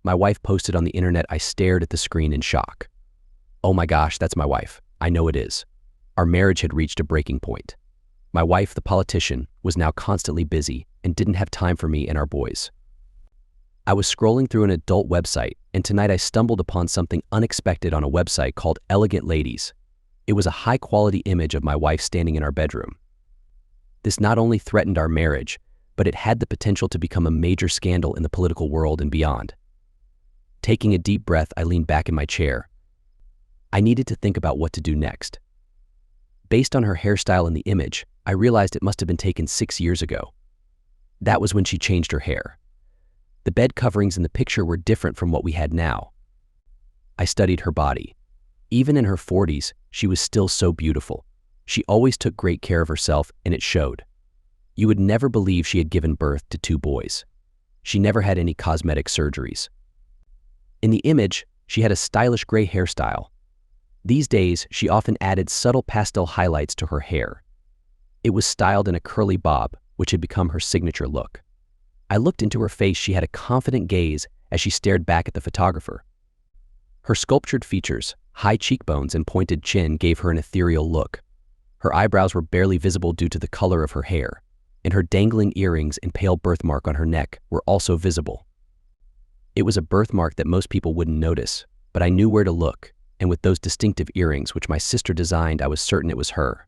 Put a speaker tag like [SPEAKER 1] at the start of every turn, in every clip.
[SPEAKER 1] my wife posted on the internet. I stared at the screen in shock. Oh my gosh, that's my wife. I know it is. Our marriage had reached a breaking point. My wife, the politician, was now constantly busy and didn't have time for me and our boys. I was scrolling through an adult website, and tonight I stumbled upon something unexpected on a website called Elegant Ladies. It was a high-quality image of my wife standing in our bedroom. This not only threatened our marriage, but it had the potential to become a major scandal in the political world and beyond. Taking a deep breath, I leaned back in my chair. I needed to think about what to do next. Based on her hairstyle in the image, I realized it must have been taken 6 years ago. That was when she changed her hair. The bed coverings in the picture were different from what we had now. I studied her body. Even in her 40s, she was still so beautiful. She always took great care of herself, and it showed. You would never believe she had given birth to 2 boys. She never had any cosmetic surgeries. In the image, she had a stylish gray hairstyle. These days, she often added subtle pastel highlights to her hair. It was styled in a curly bob, which had become her signature look. I looked into her face. She had a confident gaze as she stared back at the photographer. Her sculptured features, high cheekbones and pointed chin gave her an ethereal look. Her eyebrows were barely visible due to the color of her hair, and her dangling earrings and pale birthmark on her neck were also visible. It was a birthmark that most people wouldn't notice, but I knew where to look, and with those distinctive earrings which my sister designed, I was certain it was her.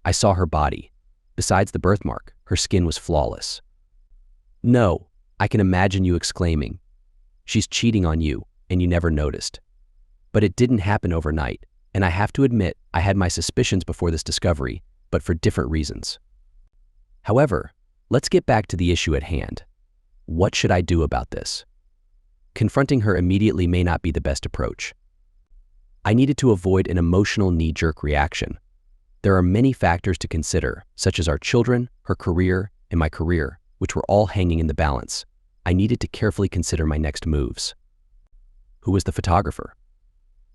[SPEAKER 1] I saw her body. Besides the birthmark, her skin was flawless. No, I can imagine you exclaiming, "She's cheating on you, and you never noticed." But it didn't happen overnight, and I have to admit I had my suspicions before this discovery, but for different reasons. However, let's get back to the issue at hand. What should I do about this? Confronting her immediately may not be the best approach. I needed to avoid an emotional knee-jerk reaction. There are many factors to consider, such as our children, her career, and my career, which were all hanging in the balance. I needed to carefully consider my next moves. Who was the photographer?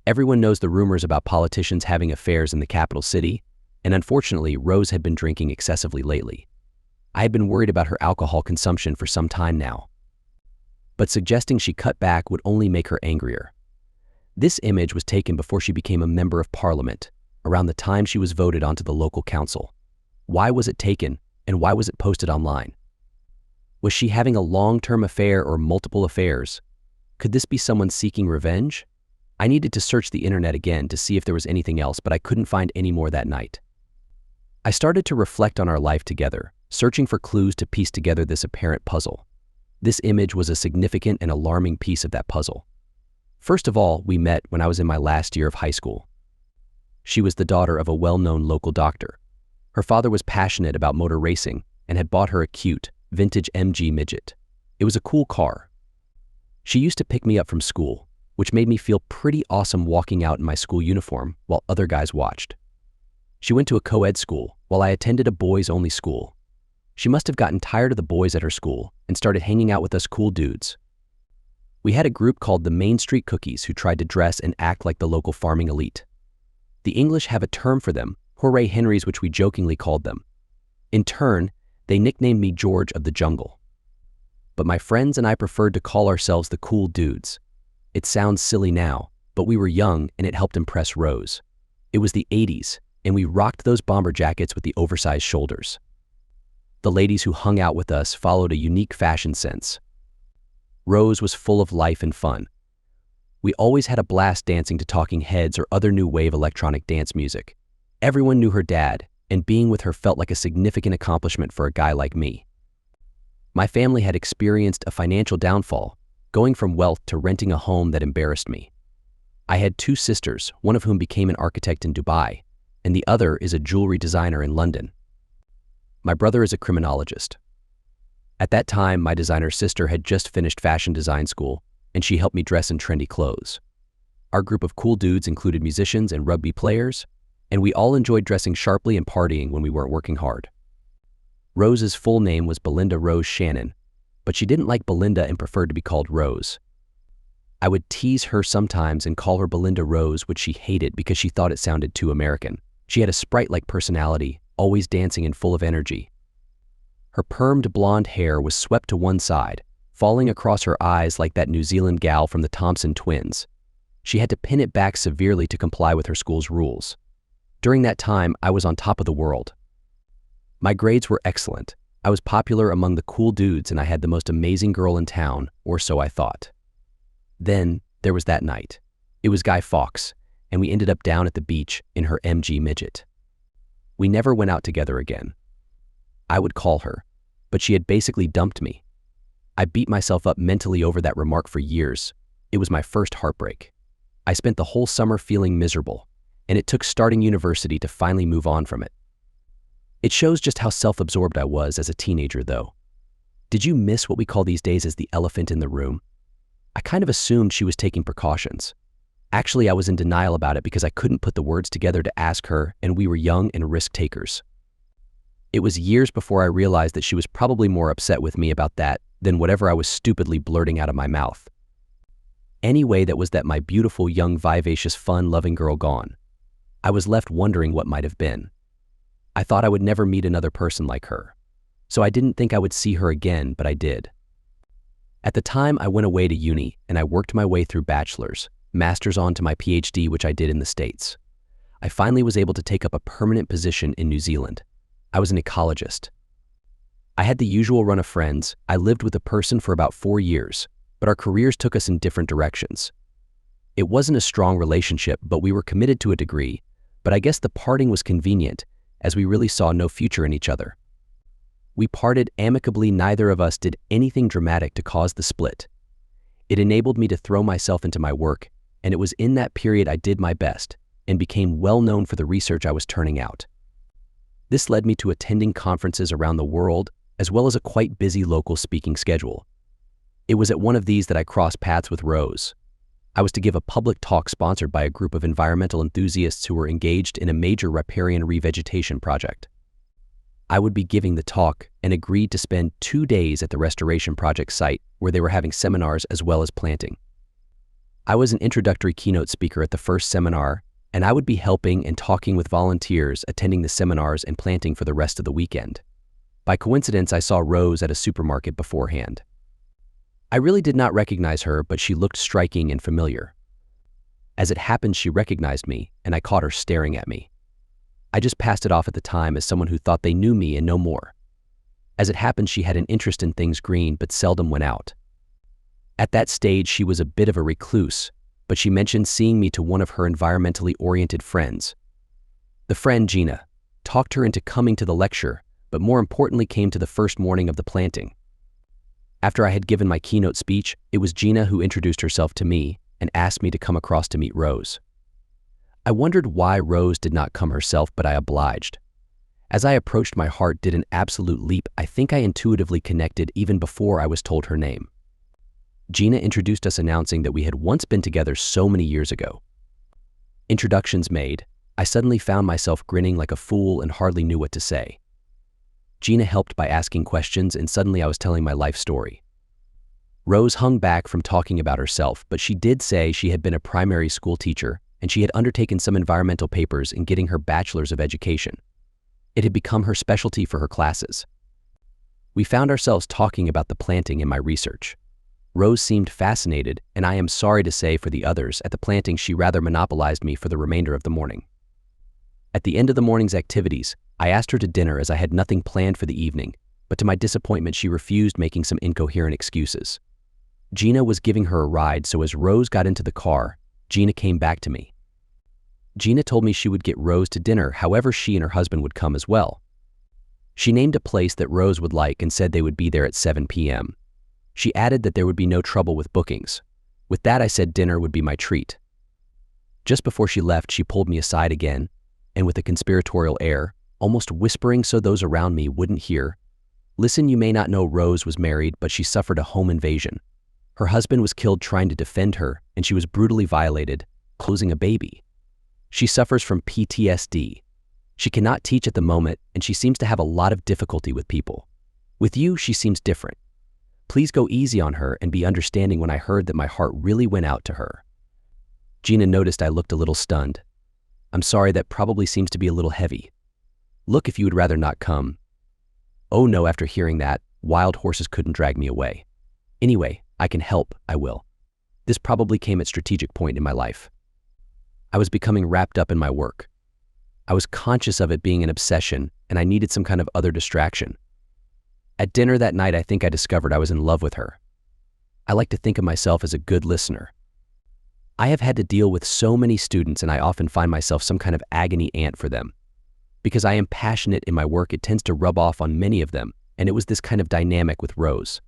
[SPEAKER 1] Everyone knows the rumors about politicians having affairs in the capital city, and unfortunately, Rose had been drinking excessively lately. I had been worried about her alcohol consumption for some time now. But suggesting she cut back would only make her angrier. This image was taken before she became a member of parliament, around the time she was voted onto the local council. Why was it taken, and why was it posted online? Was she having a long-term affair or multiple affairs? Could this be someone seeking revenge? I needed to search the internet again to see if there was anything else, but I couldn't find any more that night. I started to reflect on our life together, searching for clues to piece together this apparent puzzle. This image was a significant and alarming piece of that puzzle. First of all, we met when I was in my last year of high school. She was the daughter of a well-known local doctor. Her father was passionate about motor racing and had bought her a cute, vintage MG Midget. It was a cool car. She used to pick me up from school, which made me feel pretty awesome walking out in my school uniform while other guys watched. She went to a co-ed school while I attended a boys-only school. She must have gotten tired of the boys at her school and started hanging out with us cool dudes. We had a group called the Main Street Cookies who tried to dress and act like the local farming elite. The English have a term for them, Hooray Henrys, which we jokingly called them. In turn, they nicknamed me George of the Jungle. But my friends and I preferred to call ourselves the cool dudes. It sounds silly now, but we were young and it helped impress Rose. It was the 80s, and we rocked those bomber jackets with the oversized shoulders. The ladies who hung out with us followed a unique fashion sense. Rose was full of life and fun. We always had a blast dancing to Talking Heads or other new wave electronic dance music. Everyone knew her dad, and being with her felt like a significant accomplishment for a guy like me. My family had experienced a financial downfall, going from wealth to renting a home that embarrassed me. I had 2 sisters, one of whom became an architect in Dubai, and the other is a jewelry designer in London. My brother is a criminologist. At that time, my designer sister had just finished fashion design school, and she helped me dress in trendy clothes. Our group of cool dudes included musicians and rugby players, and we all enjoyed dressing sharply and partying when we weren't working hard. Rose's full name was Belinda Rose Shannon, but she didn't like Belinda and preferred to be called Rose. I would tease her sometimes and call her Belinda Rose, which she hated because she thought it sounded too American. She had a sprite-like personality, always dancing and full of energy. Her permed blonde hair was swept to one side, falling across her eyes like that New Zealand gal from the Thompson twins. She had to pin it back severely to comply with her school's rules. During that time, I was on top of the world. My grades were excellent. I was popular among the cool dudes and I had the most amazing girl in town, or so I thought. Then, there was that night. It was Guy Fawkes, and we ended up down at the beach in her MG midget. We never went out together again. I would call her, but she had basically dumped me. I beat myself up mentally over that remark for years. It was my first heartbreak. I spent the whole summer feeling miserable, and it took starting university to finally move on from it. It shows just how self-absorbed I was as a teenager, though. Did you miss what we call these days as the elephant in the room? I kind of assumed she was taking precautions. Actually, I was in denial about it because I couldn't put the words together to ask her, and we were young and risk-takers. It was years before I realized that she was probably more upset with me about that than whatever I was stupidly blurting out of my mouth. Anyway, that was that my beautiful, young, vivacious, fun-loving girl gone. I was left wondering what might have been. I thought I would never meet another person like her, so I didn't think I would see her again, but I did. At the time, I went away to uni, and I worked my way through bachelor's, master's on to my PhD, which I did in the States. I finally was able to take up a permanent position in New Zealand. I was an ecologist. I had the usual run of friends. I lived with a person for about 4 years, but our careers took us in different directions. It wasn't a strong relationship, but we were committed to a degree, but I guess the parting was convenient, as we really saw no future in each other. We parted amicably. Neither of us did anything dramatic to cause the split. It enabled me to throw myself into my work, and it was in that period I did my best and became well known for the research I was turning out. This led me to attending conferences around the world, as well as a quite busy local speaking schedule. It was at one of these that I crossed paths with Rose. I was to give a public talk sponsored by a group of environmental enthusiasts who were engaged in a major riparian revegetation project. I would be giving the talk and agreed to spend 2 days at the restoration project site where they were having seminars as well as planting. I was an introductory keynote speaker at the first seminar, and I would be helping and talking with volunteers attending the seminars and planting for the rest of the weekend. By coincidence, I saw Rose at a supermarket beforehand. I really did not recognize her, but she looked striking and familiar. As it happened, she recognized me, and I caught her staring at me. I just passed it off at the time as someone who thought they knew me and no more. As it happened, she had an interest in things green, but seldom went out. At that stage, she was a bit of a recluse, but she mentioned seeing me to one of her environmentally oriented friends. The friend, Gina, talked her into coming to the lecture, but more importantly came to the first morning of the planting. After I had given my keynote speech, it was Gina who introduced herself to me and asked me to come across to meet Rose. I wondered why Rose did not come herself, but I obliged. As I approached, my heart did an absolute leap. I think I intuitively connected even before I was told her name. Gina introduced us, announcing that we had once been together so many years ago. Introductions made, I suddenly found myself grinning like a fool and hardly knew what to say. Gina helped by asking questions, and suddenly I was telling my life story. Rose hung back from talking about herself, but she did say she had been a primary school teacher and she had undertaken some environmental papers in getting her bachelor's of education. It had become her specialty for her classes. We found ourselves talking about the planting in my research. Rose seemed fascinated, and I am sorry to say for the others, at the planting she rather monopolized me for the remainder of the morning. At the end of the morning's activities, I asked her to dinner as I had nothing planned for the evening, but to my disappointment she refused, making some incoherent excuses. Gina was giving her a ride, so as Rose got into the car, Gina came back to me. Gina told me she would get Rose to dinner, however she and her husband would come as well. She named a place that Rose would like and said they would be there at 7 p.m. She added that there would be no trouble with bookings. With that, I said dinner would be my treat. Just before she left, she pulled me aside again, and with a conspiratorial air, almost whispering so those around me wouldn't hear, "Listen, you may not know Rose was married, but she suffered a home invasion. Her husband was killed trying to defend her, and she was brutally violated, losing a baby. She suffers from PTSD. She cannot teach at the moment, and she seems to have a lot of difficulty with people. With you, she seems different. Please go easy on her and be understanding." When I heard that, my heart really went out to her. Gina noticed I looked a little stunned. "I'm sorry, that probably seems to be a little heavy. Look, if you would rather not come." "Oh no," after hearing that, wild horses couldn't drag me away. Anyway, I can help, I will. This probably came at a strategic point in my life. I was becoming wrapped up in my work. I was conscious of it being an obsession, and I needed some kind of other distraction. At dinner that night, I think I discovered I was in love with her. I like to think of myself as a good listener. I have had to deal with so many students, and I often find myself some kind of agony aunt for them. Because I am passionate in my work, it tends to rub off on many of them, and it was this kind of dynamic with Rose.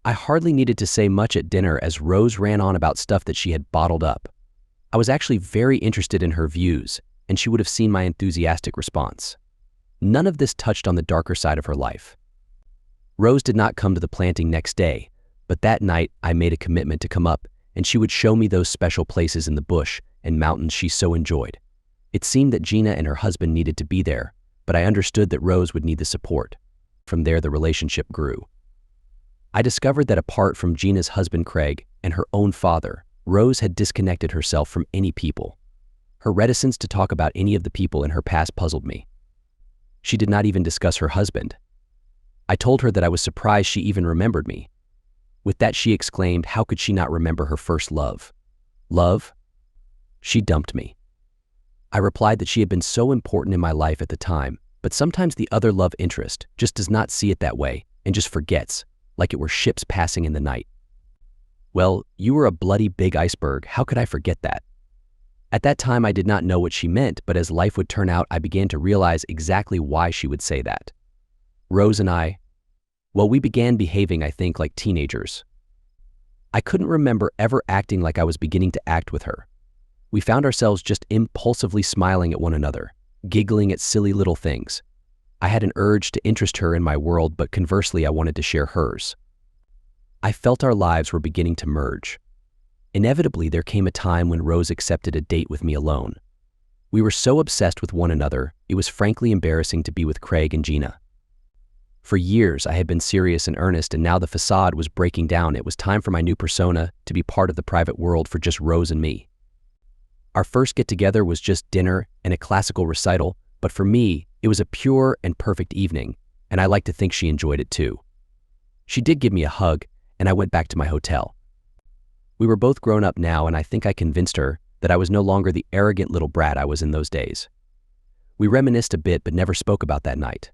[SPEAKER 1] I hardly needed to say much at dinner as Rose ran on about stuff that she had bottled up. I was actually very interested in her views, and she would have seen my enthusiastic response. None of this touched on the darker side of her life. Rose did not come to the planting next day, but that night I made a commitment to come up, and she would show me those special places in the bush and mountains she so enjoyed. It seemed that Gina and her husband needed to be there, but I understood that Rose would need the support. From there, the relationship grew. I discovered that apart from Gina's husband Craig and her own father, Rose had disconnected herself from any people. Her reticence to talk about any of the people in her past puzzled me. She did not even discuss her husband. I told her that I was surprised she even remembered me. With that, she exclaimed, how could she not remember her first love? Love? She dumped me. I replied that she had been so important in my life at the time, but sometimes the other love interest just does not see it that way and just forgets, like it were ships passing in the night. Well, you were a bloody big iceberg. How could I forget that? At that time, I did not know what she meant, but as life would turn out, I began to realize exactly why she would say that. Rose and I, well, we began behaving, I think, like teenagers. I couldn't remember ever acting like I was beginning to act with her. We found ourselves just impulsively smiling at one another, giggling at silly little things. I had an urge to interest her in my world, but conversely, I wanted to share hers. I felt our lives were beginning to merge. Inevitably, there came a time when Rose accepted a date with me alone. We were so obsessed with one another, it was frankly embarrassing to be with Craig and Gina. For years, I had been serious and earnest, and now the facade was breaking down. It was time for my new persona to be part of the private world for just Rose and me. Our first get-together was just dinner and a classical recital, but for me, it was a pure and perfect evening, and I like to think she enjoyed it too. She did give me a hug, and I went back to my hotel. We were both grown up now, and I think I convinced her that I was no longer the arrogant little brat I was in those days. We reminisced a bit, but never spoke about that night.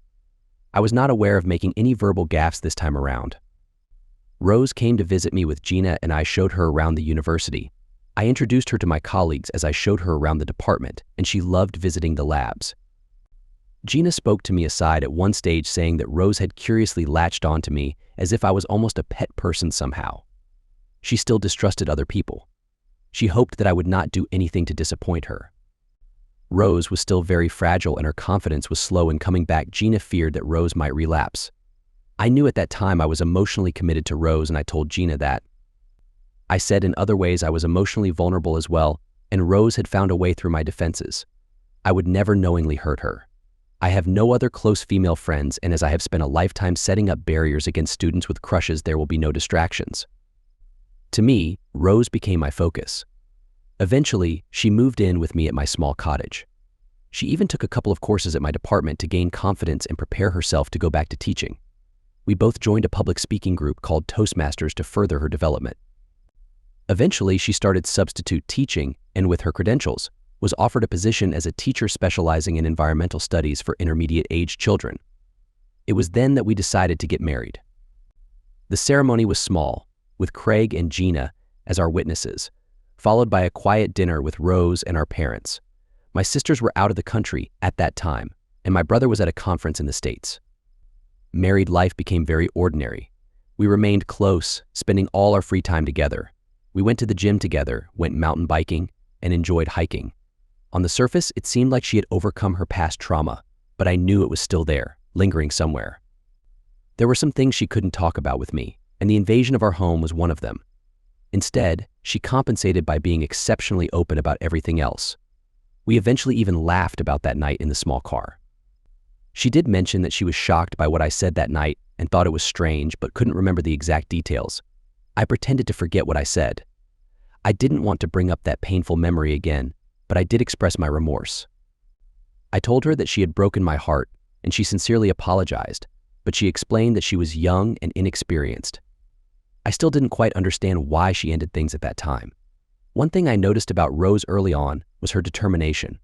[SPEAKER 1] I was not aware of making any verbal gaffes this time around. Rose came to visit me with Gina, and I showed her around the university. I introduced her to my colleagues as I showed her around the department, and she loved visiting the labs. Gina spoke to me aside at one stage, saying that Rose had curiously latched on to me as if I was almost a pet person somehow. She still distrusted other people. She hoped that I would not do anything to disappoint her. Rose was still very fragile, and her confidence was slow in coming back. Gina feared that Rose might relapse. I knew at that time I was emotionally committed to Rose, and I told Gina that. I said in other ways I was emotionally vulnerable as well, and Rose had found a way through my defenses. I would never knowingly hurt her. I have no other close female friends, and as I have spent a lifetime setting up barriers against students with crushes, there will be no distractions. To me, Rose became my focus. Eventually, she moved in with me at my small cottage. She even took a couple of courses at my department to gain confidence and prepare herself to go back to teaching. We both joined a public speaking group called Toastmasters to further her development. Eventually, she started substitute teaching, and with her credentials, was offered a position as a teacher specializing in environmental studies for intermediate-age children. It was then that we decided to get married. The ceremony was small, with Craig and Gina as our witnesses, followed by a quiet dinner with Rose and our parents. My sisters were out of the country at that time, and my brother was at a conference in the States. Married life became very ordinary. We remained close, spending all our free time together. We went to the gym together, went mountain biking, and enjoyed hiking. On the surface, it seemed like she had overcome her past trauma, but I knew it was still there, lingering somewhere. There were some things she couldn't talk about with me, and the invasion of our home was one of them. Instead, she compensated by being exceptionally open about everything else. We eventually even laughed about that night in the small car. She did mention that she was shocked by what I said that night and thought it was strange, but couldn't remember the exact details. I pretended to forget what I said. I didn't want to bring up that painful memory again, but I did express my remorse. I told her that she had broken my heart, and she sincerely apologized, but she explained that she was young and inexperienced. I still didn't quite understand why she ended things at that time. One thing I noticed about Rose early on was her determination.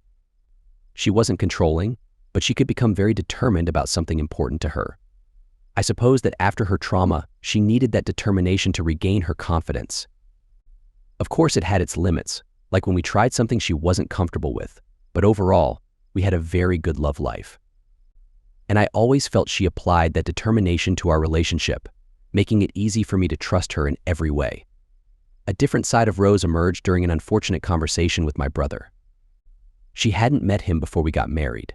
[SPEAKER 1] She wasn't controlling, but she could become very determined about something important to her. I suppose that after her trauma, she needed that determination to regain her confidence. Of course, it had its limits, like when we tried something she wasn't comfortable with, but overall, we had a very good love life. And I always felt she applied that determination to our relationship, making it easy for me to trust her in every way. A different side of Rose emerged during an unfortunate conversation with my brother. She hadn't met him before we got married.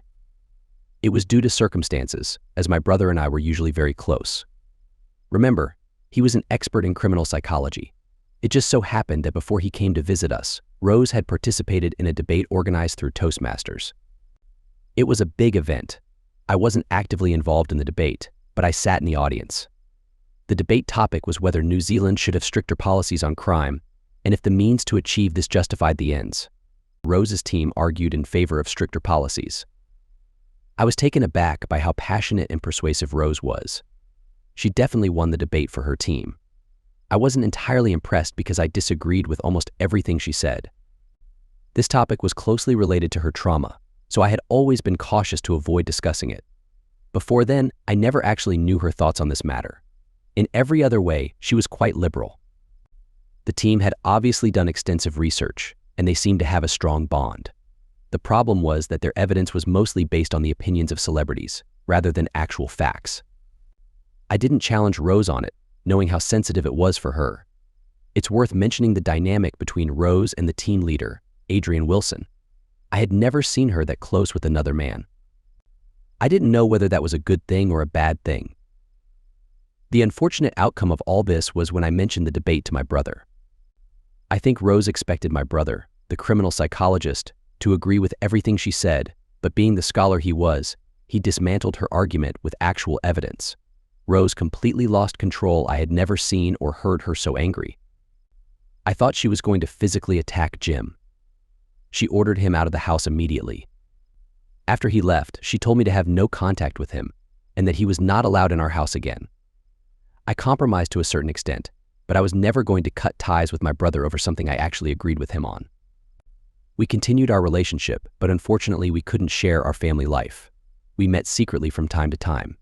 [SPEAKER 1] It was due to circumstances, as my brother and I were usually very close. Remember, he was an expert in criminal psychology. It just so happened that before he came to visit us, Rose had participated in a debate organized through Toastmasters. It was a big event. I wasn't actively involved in the debate, but I sat in the audience. The debate topic was whether New Zealand should have stricter policies on crime, and if the means to achieve this justified the ends. Rose's team argued in favor of stricter policies. I was taken aback by how passionate and persuasive Rose was. She definitely won the debate for her team. I wasn't entirely impressed because I disagreed with almost everything she said. This topic was closely related to her trauma, so I had always been cautious to avoid discussing it. Before then, I never actually knew her thoughts on this matter. In every other way, she was quite liberal. The team had obviously done extensive research, and they seemed to have a strong bond. The problem was that their evidence was mostly based on the opinions of celebrities, rather than actual facts. I didn't challenge Rose on it, knowing how sensitive it was for her. It's worth mentioning the dynamic between Rose and the team leader, Adrian Wilson. I had never seen her that close with another man. I didn't know whether that was a good thing or a bad thing. The unfortunate outcome of all this was when I mentioned the debate to my brother. I think Rose expected my brother, the criminal psychologist, to agree with everything she said, but being the scholar he was, he dismantled her argument with actual evidence. Rose completely lost control. I had never seen or heard her so angry. I thought she was going to physically attack Jim. She ordered him out of the house immediately. After he left, she told me to have no contact with him and that he was not allowed in our house again. I compromised to a certain extent, but I was never going to cut ties with my brother over something I actually agreed with him on. We continued our relationship, but unfortunately we couldn't share our family life. We met secretly from time to time.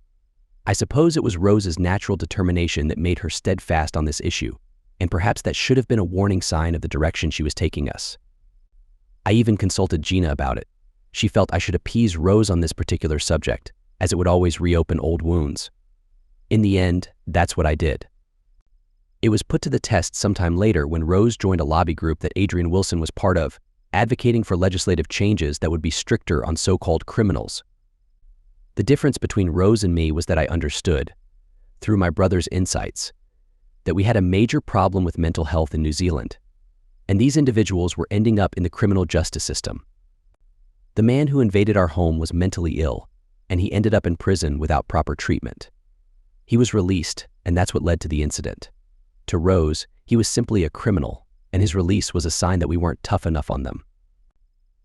[SPEAKER 1] I suppose it was Rose's natural determination that made her steadfast on this issue, and perhaps that should have been a warning sign of the direction she was taking us. I even consulted Gina about it. She felt I should appease Rose on this particular subject, as it would always reopen old wounds. In the end, that's what I did. It was put to the test sometime later when Rose joined a lobby group that Adrian Wilson was part of, advocating for legislative changes that would be stricter on so-called criminals. The difference between Rose and me was that I understood, through my brother's insights, that we had a major problem with mental health in New Zealand, and these individuals were ending up in the criminal justice system. The man who invaded our home was mentally ill, and he ended up in prison without proper treatment. He was released, and that's what led to the incident. To Rose, he was simply a criminal, and his release was a sign that we weren't tough enough on them.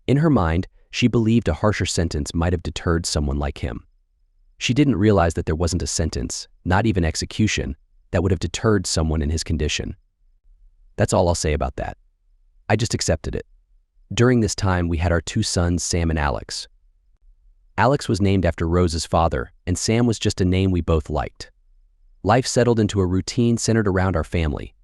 [SPEAKER 1] In her mind, she believed a harsher sentence might have deterred someone like him. She didn't realize that there wasn't a sentence, not even execution, that would have deterred someone in his condition. That's all I'll say about that. I just accepted it. During this time, we had our two sons, Sam and Alex. Alex was named after Rose's father, and Sam was just a name we both liked. Life settled into a routine centered around our family.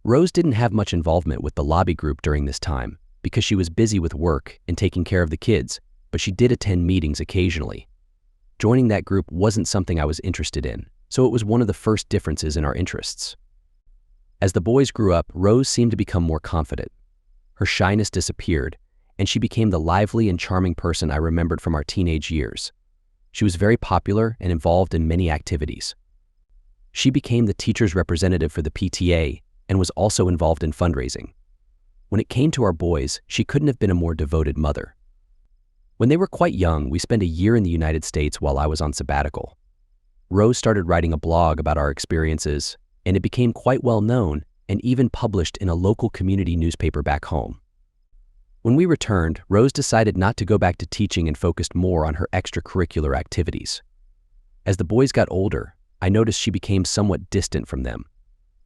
[SPEAKER 1] Rose didn't have much involvement with the lobby group during this time because she was busy with work and taking care of the kids, but she did attend meetings occasionally. Joining that group wasn't something I was interested in, so it was one of the first differences in our interests. As the boys grew up, Rose seemed to become more confident. Her shyness disappeared, and she became the lively and charming person I remembered from our teenage years. She was very popular and involved in many activities. She became the teacher's representative for the PTA and was also involved in fundraising. When it came to our boys, she couldn't have been a more devoted mother. When they were quite young, we spent a year in the United States while I was on sabbatical. Rose started writing a blog about our experiences, and it became quite well known and even published in a local community newspaper back home. When we returned, Rose decided not to go back to teaching and focused more on her extracurricular activities. As the boys got older, I noticed she became somewhat distant from them.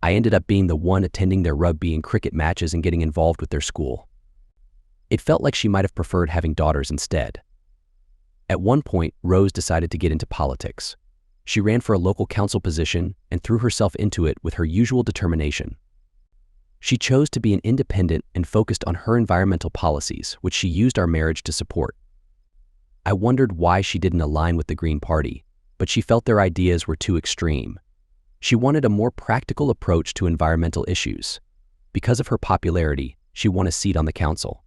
[SPEAKER 1] I ended up being the one attending their rugby and cricket matches and getting involved with their school. It felt like she might have preferred having daughters instead. At one point, Rose decided to get into politics. She ran for a local council position and threw herself into it with her usual determination. She chose to be an independent and focused on her environmental policies, which she used our marriage to support. I wondered why she didn't align with the Green Party, but she felt their ideas were too extreme. She wanted a more practical approach to environmental issues. Because of her popularity, she won a seat on the council.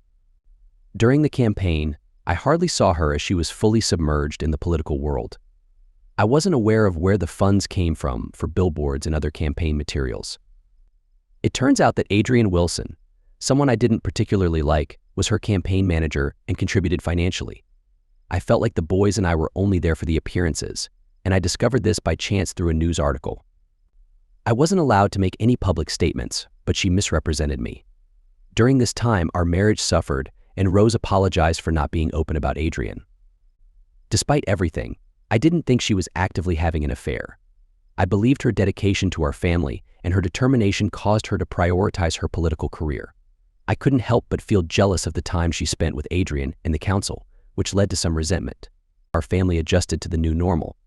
[SPEAKER 1] During the campaign, I hardly saw her as she was fully submerged in the political world. I wasn't aware of where the funds came from for billboards and other campaign materials. It turns out that Adrienne Wilson, someone I didn't particularly like, was her campaign manager and contributed financially. I felt like the boys and I were only there for the appearances, and I discovered this by chance through a news article. I wasn't allowed to make any public statements, but she misrepresented me. During this time, our marriage suffered, and Rose apologized for not being open about Adrienne. Despite everything, I didn't think she was actively having an affair. I believed her dedication to our family and her determination caused her to prioritize her political career. I couldn't help but feel jealous of the time she spent with Adrienne and the council, which led to some resentment. Our family adjusted to the new normal.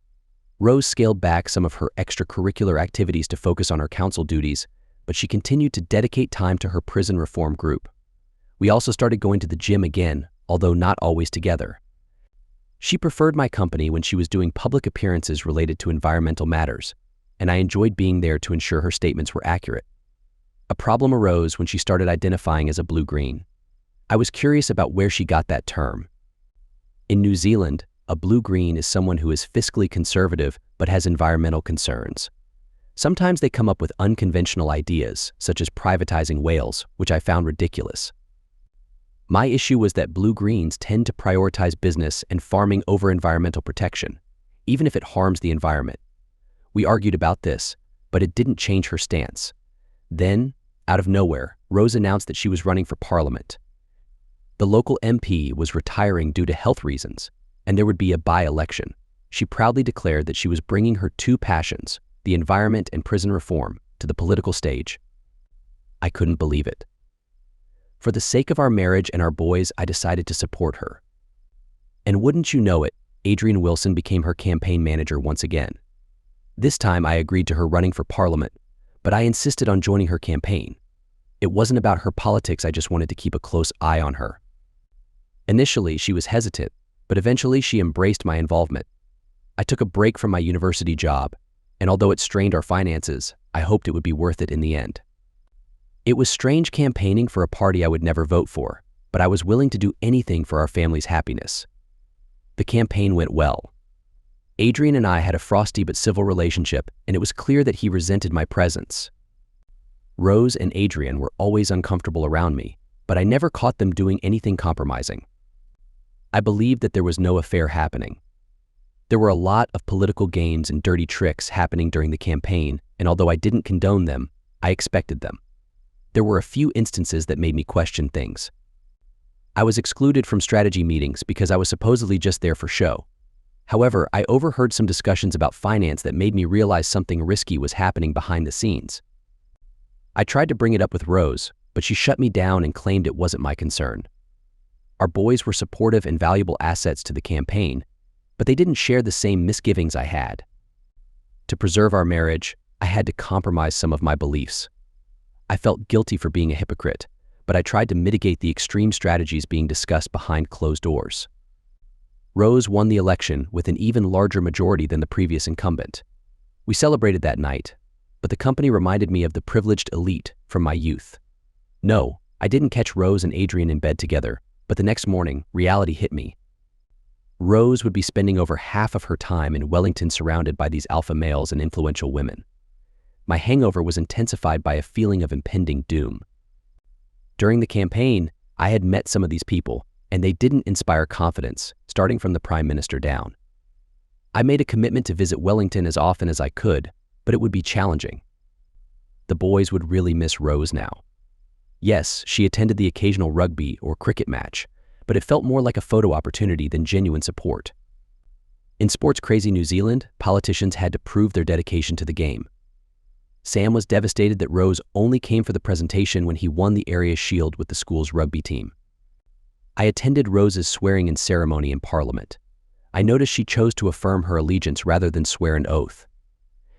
[SPEAKER 1] Rose scaled back some of her extracurricular activities to focus on her council duties, but she continued to dedicate time to her prison reform group. We also started going to the gym again, although not always together. She preferred my company when she was doing public appearances related to environmental matters, and I enjoyed being there to ensure her statements were accurate. A problem arose when she started identifying as a blue-green. I was curious about where she got that term. In New Zealand, a blue-green is someone who is fiscally conservative but has environmental concerns. Sometimes they come up with unconventional ideas, such as privatizing whales, which I found ridiculous. My issue was that blue-greens tend to prioritize business and farming over environmental protection, even if it harms the environment. We argued about this, but it didn't change her stance. Then, out of nowhere, Rose announced that she was running for parliament. The local MP was retiring due to health reasons, and there would be a by-election. She proudly declared that she was bringing her two passions, the environment and prison reform, to the political stage. I couldn't believe it. For the sake of our marriage and our boys, I decided to support her. And wouldn't you know it, Adrienne Wilson became her campaign manager once again. This time I agreed to her running for parliament, but I insisted on joining her campaign. It wasn't about her politics, I just wanted to keep a close eye on her. Initially, she was hesitant, but eventually she embraced my involvement. I took a break from my university job, and although it strained our finances, I hoped it would be worth it in the end. It was strange campaigning for a party I would never vote for, but I was willing to do anything for our family's happiness. The campaign went well. Adrienne and I had a frosty but civil relationship, and it was clear that he resented my presence. Rose and Adrienne were always uncomfortable around me, but I never caught them doing anything compromising. I believed that there was no affair happening. There were a lot of political games and dirty tricks happening during the campaign, and although I didn't condone them, I expected them. There were a few instances that made me question things. I was excluded from strategy meetings because I was supposedly just there for show. However, I overheard some discussions about finance that made me realize something risky was happening behind the scenes. I tried to bring it up with Rose, but she shut me down and claimed it wasn't my concern. Our boys were supportive and valuable assets to the campaign, but they didn't share the same misgivings I had. To preserve our marriage, I had to compromise some of my beliefs. I felt guilty for being a hypocrite, but I tried to mitigate the extreme strategies being discussed behind closed doors. Rose won the election with an even larger majority than the previous incumbent. We celebrated that night, but the company reminded me of the privileged elite from my youth. No, I didn't catch Rose and Adrienne in bed together, but the next morning, reality hit me. Rose would be spending over half of her time in Wellington surrounded by these alpha males and influential women. My hangover was intensified by a feeling of impending doom. During the campaign, I had met some of these people, and they didn't inspire confidence, starting from the Prime Minister down. I made a commitment to visit Wellington as often as I could, but it would be challenging. The boys would really miss Rose now. Yes, she attended the occasional rugby or cricket match, but it felt more like a photo opportunity than genuine support. In sports-crazy New Zealand, politicians had to prove their dedication to the game. Sam was devastated that Rose only came for the presentation when he won the area shield with the school's rugby team. I attended Rose's swearing-in ceremony in Parliament. I noticed she chose to affirm her allegiance rather than swear an oath.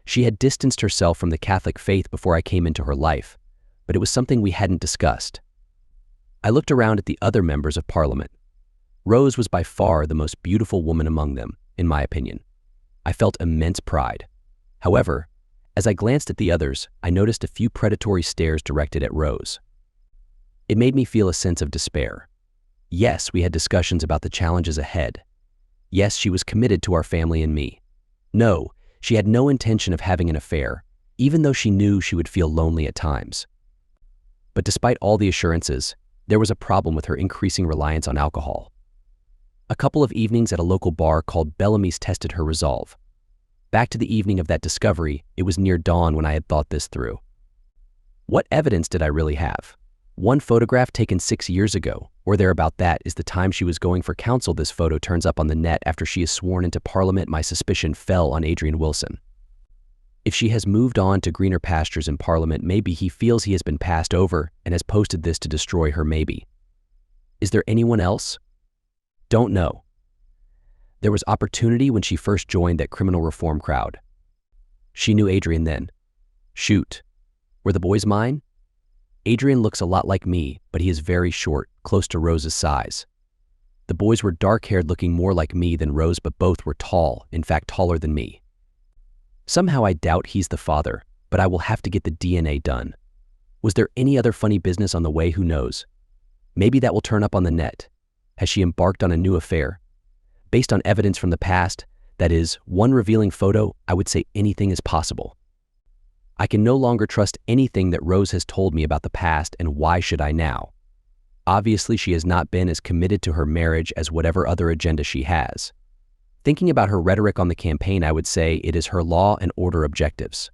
[SPEAKER 1] She had distanced herself from the Catholic faith before I came into her life, but it was something we hadn't discussed. I looked around at the other members of Parliament. Rose was by far the most beautiful woman among them, in my opinion. I felt immense pride. However, as I glanced at the others, I noticed a few predatory stares directed at Rose. It made me feel a sense of despair. Yes, we had discussions about the challenges ahead. Yes, she was committed to our family and me. No, she had no intention of having an affair, even though she knew she would feel lonely at times. But despite all the assurances, there was a problem with her increasing reliance on alcohol. A couple of evenings at a local bar called Bellamy's tested her resolve. Back to the evening of that discovery, it was near dawn when I had thought this through. What evidence did I really have? One photograph taken 6 years ago, or thereabout, that is the time she was going for counsel. This photo turns up on the net after she is sworn into Parliament. My suspicion fell on Adrian Wilson. If she has moved on to greener pastures in Parliament, maybe he feels he has been passed over and has posted this to destroy her. Maybe. Is there anyone else? Don't know. There was opportunity when she first joined that criminal reform crowd. She knew Adrian then. Shoot. Were the boys mine? Adrian looks a lot like me, but he is very short, close to Rose's size. The boys were dark-haired, looking more like me than Rose, but both were tall, in fact taller than me. Somehow I doubt he's the father, but I will have to get the DNA done. Was there any other funny business on the way? Who knows? Maybe that will turn up on the net. Has she embarked on a new affair? Based on evidence from the past, that is, one revealing photo, I would say anything is possible. I can no longer trust anything that Rose has told me about the past, and why should I now? Obviously, she has not been as committed to her marriage as whatever other agenda she has. Thinking about her rhetoric on the campaign, I would say it is her law and order objectives.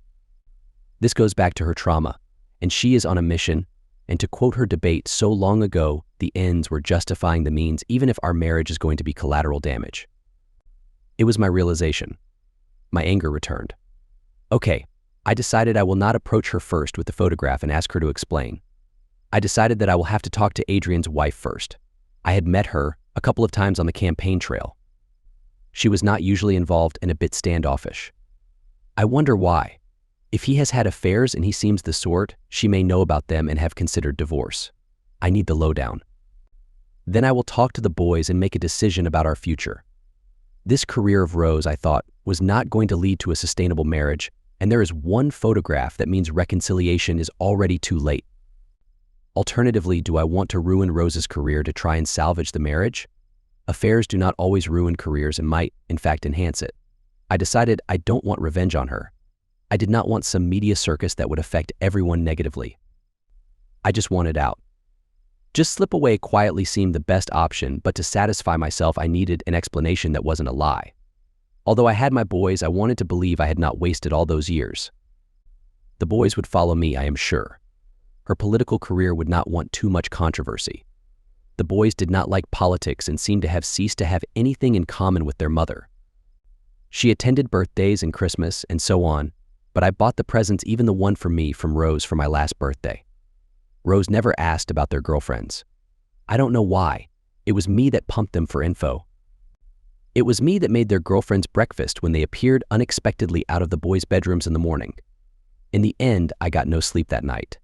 [SPEAKER 1] This goes back to her trauma, and she is on a mission, and to quote her debate so long ago, the ends were justifying the means, even if our marriage is going to be collateral damage. It was my realization. My anger returned. Okay, I decided I will not approach her first with the photograph and ask her to explain. I decided that I will have to talk to Adrian's wife first. I had met her a couple of times on the campaign trail. She was not usually involved and a bit standoffish. I wonder why. If he has had affairs and he seems the sort, she may know about them and have considered divorce. I need the lowdown. Then I will talk to the boys and make a decision about our future. This career of Rose, I thought, was not going to lead to a sustainable marriage, and there is one photograph that means reconciliation is already too late. Alternatively, do I want to ruin Rose's career to try and salvage the marriage? Affairs do not always ruin careers and might, in fact, enhance it. I decided I don't want revenge on her. I did not want some media circus that would affect everyone negatively. I just wanted out. Just slip away quietly seemed the best option, but to satisfy myself, I needed an explanation that wasn't a lie. Although I had my boys, I wanted to believe I had not wasted all those years. The boys would follow me, I am sure. Her political career would not want too much controversy. The boys did not like politics and seemed to have ceased to have anything in common with their mother. She attended birthdays and Christmas and so on, but I bought the presents, even the one for me from Rose for my last birthday. Rose never asked about their girlfriends. I don't know why. It was me that pumped them for info. It was me that made their girlfriends breakfast when they appeared unexpectedly out of the boys' bedrooms in the morning. In the end, I got no sleep that night.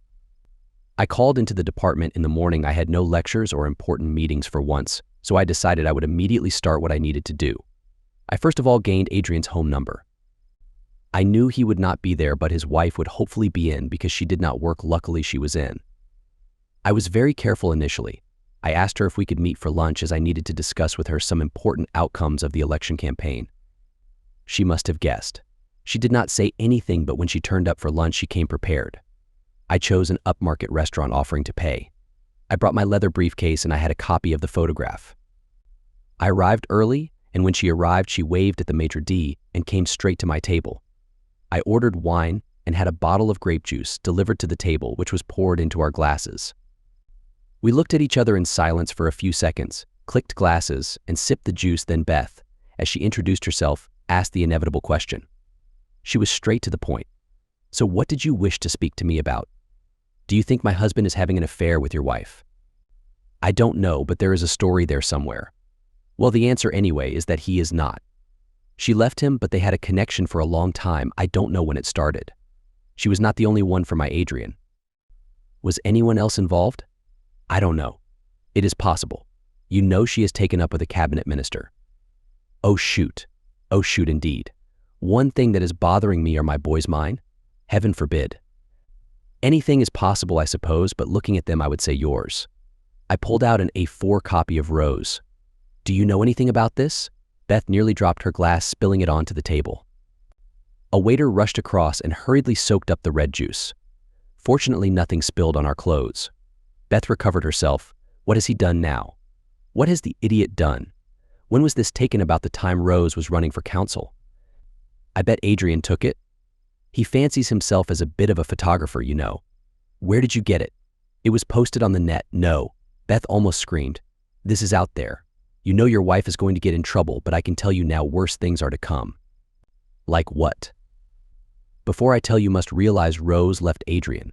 [SPEAKER 1] I called into the department in the morning. I had no lectures or important meetings for once, so I decided I would immediately start what I needed to do. I first of all gained Adrian's home number. I knew he would not be there, but his wife would hopefully be in because she did not work. Luckily, she was in. I was very careful initially. I asked her if we could meet for lunch, as I needed to discuss with her some important outcomes of the election campaign. She must have guessed. She did not say anything, but when she turned up for lunch, she came prepared. I chose an upmarket restaurant offering to pay. I brought my leather briefcase and I had a copy of the photograph. I arrived early, and when she arrived, she waved at the maitre d' and came straight to my table. I ordered wine and had a bottle of grape juice delivered to the table, which was poured into our glasses. We looked at each other in silence for a few seconds, clicked glasses, and sipped the juice. Then Beth, as she introduced herself, asked the inevitable question. She was straight to the point. So what did you wish to speak to me about? Do you think my husband is having an affair with your wife? I don't know, but there is a story there somewhere. Well, the answer anyway is that he is not. She left him, but they had a connection for a long time. I don't know when it started. She was not the only one for my Adrian. Was anyone else involved? I don't know. It is possible. You know she is taken up with a cabinet minister. Oh shoot. Oh shoot indeed. One thing that is bothering me are my boys mine. Heaven forbid. Anything is possible, I suppose, but looking at them, I would say yours. I pulled out an A4 copy of Rose. Do you know anything about this? Beth nearly dropped her glass, spilling it onto the table. A waiter rushed across and hurriedly soaked up the red juice. Fortunately, nothing spilled on our clothes. Beth recovered herself. What has he done now? What has the idiot done? When was this taken about the time Rose was running for council? I bet Adrian took it. He fancies himself as a bit of a photographer, you know. Where did you get it? It was posted on the net. No. Beth almost screamed. This is out there. You know your wife is going to get in trouble, but I can tell you now worse things are to come. Like what? Before I tell you must realize Rose left Adrian.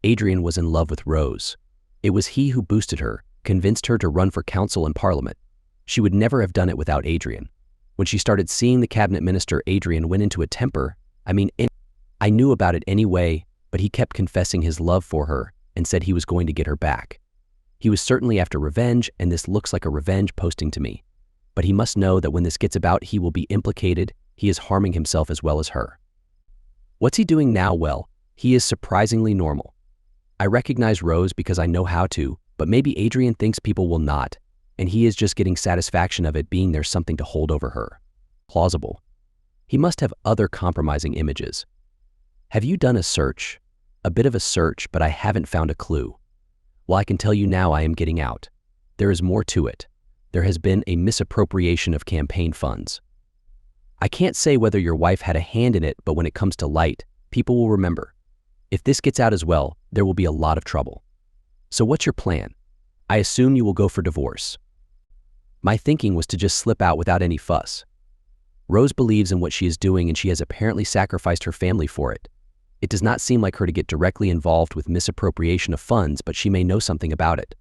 [SPEAKER 1] Adrian was in love with Rose. It was he who boosted her, convinced her to run for council and parliament. She would never have done it without Adrian. When she started seeing the cabinet minister, Adrian went into a temper. I knew about it anyway, but he kept confessing his love for her and said he was going to get her back. He was certainly after revenge, and this looks like a revenge posting to me. But he must know that when this gets about, he will be implicated. He is harming himself as well as her. What's he doing now? Well, he is surprisingly normal. I recognize Rose because I know how to, but maybe Adrian thinks people will not, and he is just getting satisfaction of it being there's something to hold over her. Plausible. He must have other compromising images. Have you done a search? A bit of a search, but I haven't found a clue. Well, I can tell you now I am getting out. There is more to it. There has been a misappropriation of campaign funds. I can't say whether your wife had a hand in it, but when it comes to light, people will remember. If this gets out as well, there will be a lot of trouble. So what's your plan? I assume you will go for divorce. My thinking was to just slip out without any fuss. Rose believes in what she is doing, and she has apparently sacrificed her family for it. It does not seem like her to get directly involved with misappropriation of funds, but she may know something about it.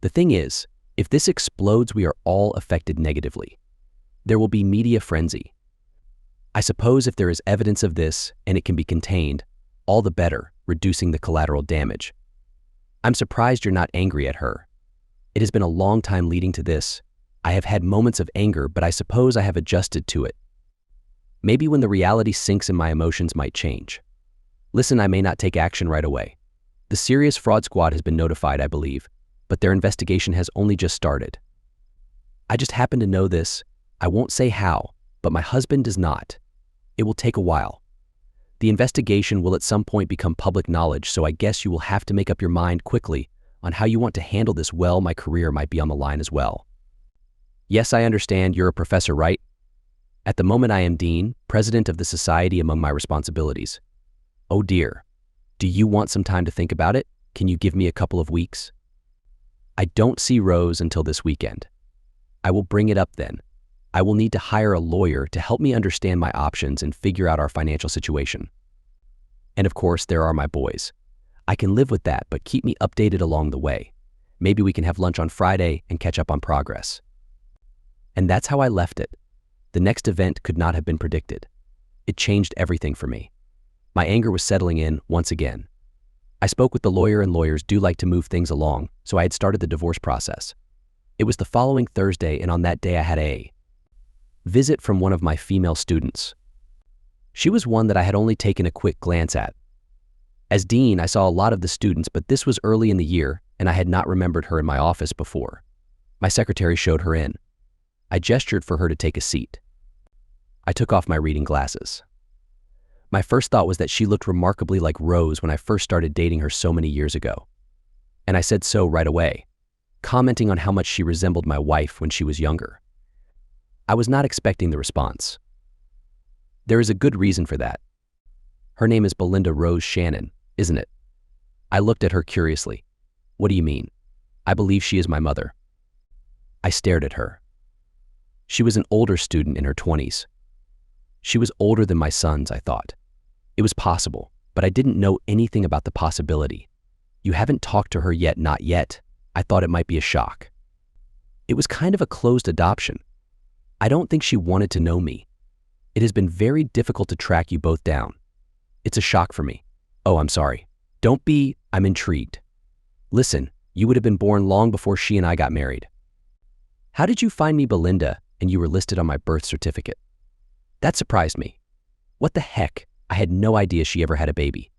[SPEAKER 1] The thing is, if this explodes, we are all affected negatively. There will be media frenzy. I suppose if there is evidence of this and it can be contained, all the better, reducing the collateral damage. I'm surprised you're not angry at her. It has been a long time leading to this. I have had moments of anger, but I suppose I have adjusted to it. Maybe when the reality sinks in, my emotions might change. Listen, I may not take action right away. The Serious Fraud Squad has been notified, I believe, but their investigation has only just started. I just happen to know this. I won't say how, but my husband does not. It will take a while. The investigation will at some point become public knowledge, so I guess you will have to make up your mind quickly on how you want to handle this. Well, my career might be on the line as well. Yes, I understand you're a professor, right? At the moment I am dean, president of the society among my responsibilities. Oh dear. Do you want some time to think about it? Can you give me a couple of weeks? I don't see Rose until this weekend. I will bring it up then. I will need to hire a lawyer to help me understand my options and figure out our financial situation. And of course, there are my boys. I can live with that, but keep me updated along the way. Maybe we can have lunch on Friday and catch up on progress. And that's how I left it. The next event could not have been predicted. It changed everything for me. My anger was settling in once again. I spoke with the lawyer, and lawyers do like to move things along, so I had started the divorce process. It was the following Thursday, and on that day I had a visit from one of my female students. She was one that I had only taken a quick glance at. As dean, I saw a lot of the students, but this was early in the year, and I had not remembered her in my office before. My secretary showed her in. I gestured for her to take a seat. I took off my reading glasses. My first thought was that she looked remarkably like Rose when I first started dating her so many years ago. And I said so right away, commenting on how much she resembled my wife when she was younger. I was not expecting the response. There is a good reason for that. Her name is Belinda Rose Shannon, isn't it? I looked at her curiously. What do you mean? I believe she is my mother. I stared at her. She was an older student in her 20s. She was older than my sons, I thought. It was possible, but I didn't know anything about the possibility. You haven't talked to her yet, not yet. I thought it might be a shock. It was kind of a closed adoption. I don't think she wanted to know me. It has been very difficult to track you both down. It's a shock for me. Oh, I'm sorry. Don't be, I'm intrigued. Listen, you would have been born long before she and I got married. How did you find me, Belinda, and you were listed on my birth certificate? That surprised me. What the heck? I had no idea she ever had a baby.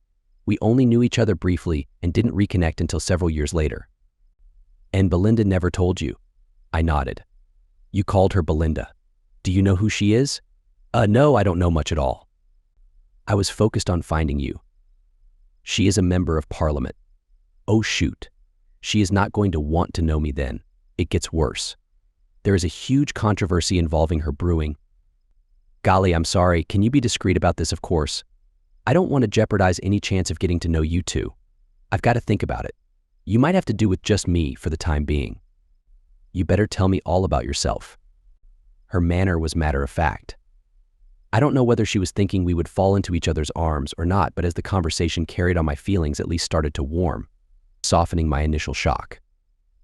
[SPEAKER 1] We only knew each other briefly and didn't reconnect until several years later. And Belinda never told you? I nodded. You called her Belinda. Do you know who she is? No, I don't know much at all. I was focused on finding you. She is a member of Parliament. Oh shoot. She is not going to want to know me then. It gets worse. There is a huge controversy involving her brewing. Golly, I'm sorry. Can you be discreet about this, of course? I don't want to jeopardize any chance of getting to know you two. I've got to think about it. You might have to do with just me for the time being. You better tell me all about yourself. Her manner was matter of fact. I don't know whether she was thinking we would fall into each other's arms or not, but as the conversation carried on, my feelings at least started to warm, softening my initial shock.